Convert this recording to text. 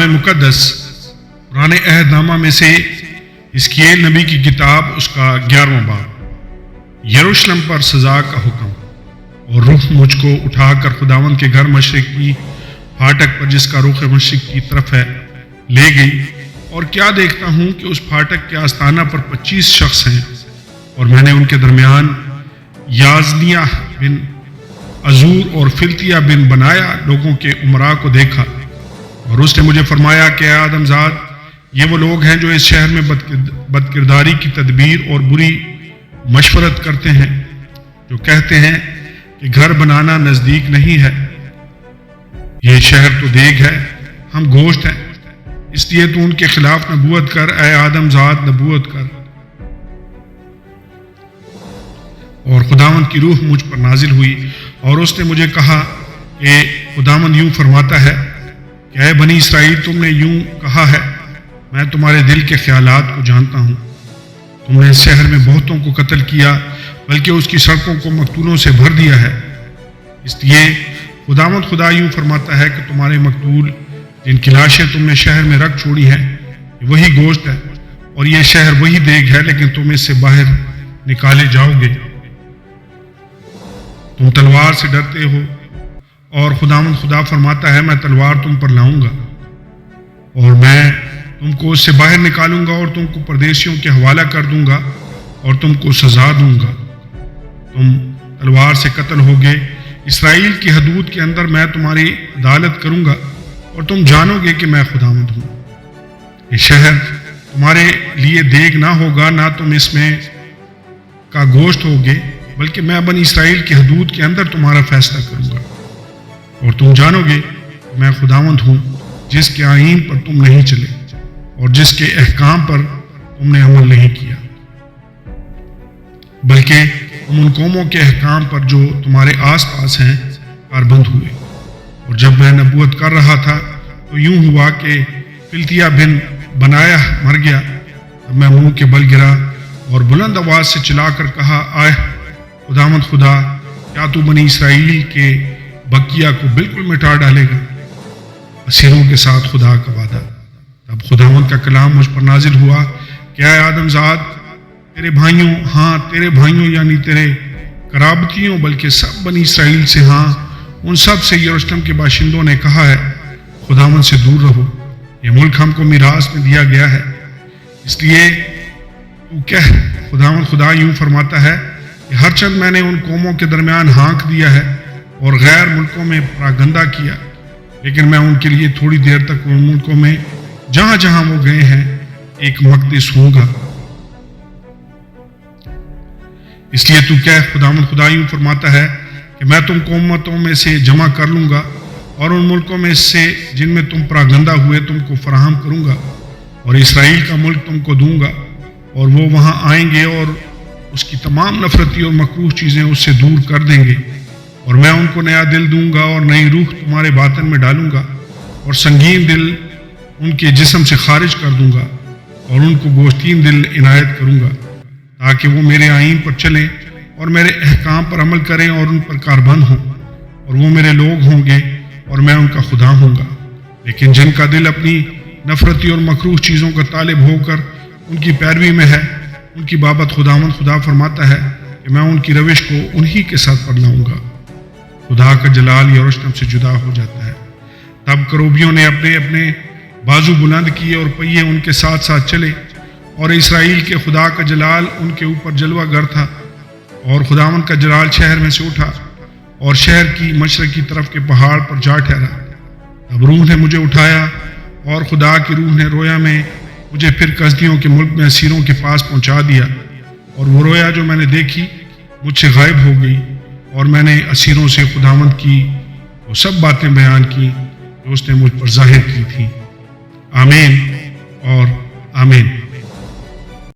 کلام مقدس قرآن عہد نامہ میں سے حزقیل نبی کی کتاب اس کا 11واں باب، یروشلم پر سزا کا حکم۔ اور روح مجھ کو اٹھا کر خداوند کے گھر مشرق کی پھاٹک پر، جس کا رخ مشرق کی طرف ہے، لے گئی، اور کیا دیکھتا ہوں کہ اس پھاٹک کے آستانہ پر 25 شخص ہیں، اور میں نے ان کے درمیان یازنیہ بن عزور اور فلتیہ بن بنایا لوگوں کے امراء کو دیکھا۔ اور اس نے مجھے فرمایا کہ اے آدم زاد، یہ وہ لوگ ہیں جو اس شہر میں بدکرداری کی تدبیر اور بری مشورت کرتے ہیں، جو کہتے ہیں کہ گھر بنانا نزدیک نہیں ہے، یہ شہر تو دیگ ہے، ہم گوشت ہیں، اس لیے تو ان کے خلاف نبوت کر، اے آدم زاد نبوت کر۔ اور خداوند کی روح مجھ پر نازل ہوئی، اور اس نے مجھے کہا کہ خداوند یوں فرماتا ہے کہ اے بنی اسرائیل، تم نے یوں کہا ہے، میں تمہارے دل کے خیالات کو جانتا ہوں۔ تم نے اس شہر میں بہتوں کو قتل کیا، بلکہ اس کی سڑکوں کو مقتولوں سے بھر دیا ہے۔ اس لیے خداوند خدا یوں فرماتا ہے کہ تمہارے مقتول جن کی لاشیں تم نے شہر میں رکھ چھوڑی ہیں، وہی گوشت ہے، اور یہ شہر وہی دیگ ہے، لیکن تم اس سے باہر نکالے جاؤ گے۔ تم تلوار سے ڈرتے ہو، اور خداوند خدا فرماتا ہے میں تلوار تم پر لاؤں گا، اور میں تم کو اس سے باہر نکالوں گا، اور تم کو پردیسیوں کے حوالہ کر دوں گا، اور تم کو سزا دوں گا۔ تم تلوار سے قتل ہوگے۔ اسرائیل کی حدود کے اندر میں تمہاری عدالت کروں گا، اور تم جانو گے کہ میں خداوند ہوں۔ یہ شہر تمہارے لیے دیگ نہ ہوگا، نہ تم اس میں کا گوشت ہوگے، بلکہ میں بنی اسرائیل کی حدود کے اندر تمہارا فیصلہ کروں گا، اور تم جانو گے کہ میں خداوند ہوں، جس کے آئین پر تم نہیں چلے، اور جس کے احکام پر تم نے عمل نہیں کیا، بلکہ تم ان قوموں کے احکام پر جو تمہارے آس پاس ہیں کاربند ہوئے۔ اور جب میں نبوت کر رہا تھا تو یوں ہوا کہ فلتیہ بن بنایا مر گیا۔ تب میں منہ کے بل گرا اور بلند آواز سے چلا کر کہا، آہ خداوند خدا، کیا تو بنی اسرائیل کے بقیہ کو بالکل مٹا ڈالے گا؟ اسیروں کے ساتھ خدا کا وعدہ۔ تب خداوند کا کلام مجھ پر نازل ہوا کہ اے آدم زاد، تیرے بھائیوں، ہاں تیرے بھائیوں یعنی تیرے قرابتیوں، بلکہ سب بنی اسرائیل سے، ہاں ان سب سے یروشلم کے باشندوں نے کہا ہے، خداوند سے دور رہو، یہ ملک ہم کو میراث میں دیا گیا ہے۔ اس لیے تو کہہ، خداوند خدا یوں فرماتا ہے کہ ہر چند میں نے ان قوموں کے درمیان ہانک دیا ہے اور غیر ملکوں میں پراگندہ کیا، لیکن میں ان کے لیے تھوڑی دیر تک ان ملکوں میں جہاں جہاں وہ گئے ہیں ایک مقدس ہوں گا۔ اس لیے تو کہہ، خداوند خدا یوں فرماتا ہے کہ میں تم قوموں میں سے جمع کر لوں گا، اور ان ملکوں میں سے جن میں تم پراگندہ ہوئے تم کو فراہم کروں گا، اور اسرائیل کا ملک تم کو دوں گا، اور وہ وہاں آئیں گے اور اس کی تمام نفرتی اور مکروہ چیزیں اس سے دور کر دیں گے، اور میں ان کو نیا دل دوں گا، اور نئی روح تمہارے باطن میں ڈالوں گا، اور سنگین دل ان کے جسم سے خارج کر دوں گا، اور ان کو گوشتین دل عنایت کروں گا، تاکہ وہ میرے آئین پر چلیں اور میرے احکام پر عمل کریں اور ان پر کاربند ہوں، اور وہ میرے لوگ ہوں گے اور میں ان کا خدا ہوں گا۔ لیکن جن کا دل اپنی نفرتی اور مکروہ چیزوں کا طالب ہو کر ان کی پیروی میں ہے، ان کی بابت خداوند خدا فرماتا ہے کہ میں ان کی روش کو انہی کے ساتھ بدلاؤں گا۔ خدا کا جلال یروشلم سے جدا ہو جاتا ہے۔ تب کروبیوں نے اپنے اپنے بازو بلند کیے اور پہیے ان کے ساتھ ساتھ چلے، اور اسرائیل کے خدا کا جلال ان کے اوپر جلوہ گر تھا، اور خداوند کا جلال شہر میں سے اٹھا اور شہر کی مشرقی طرف کے پہاڑ پر جا ٹھہرا۔ اب روح نے مجھے اٹھایا، اور خدا کی روح نے رویا میں مجھے پھر کسدیوں کے ملک میں اسیروں کے پاس پہنچا دیا، اور وہ رویا جو میں نے دیکھی مجھ سے غائب ہو گئی، اور میں نے اسیروں سے خداوند کی وہ سب باتیں بیان کی جو اس نے مجھ پر ظاہر کی تھیں۔ آمین اور آمین۔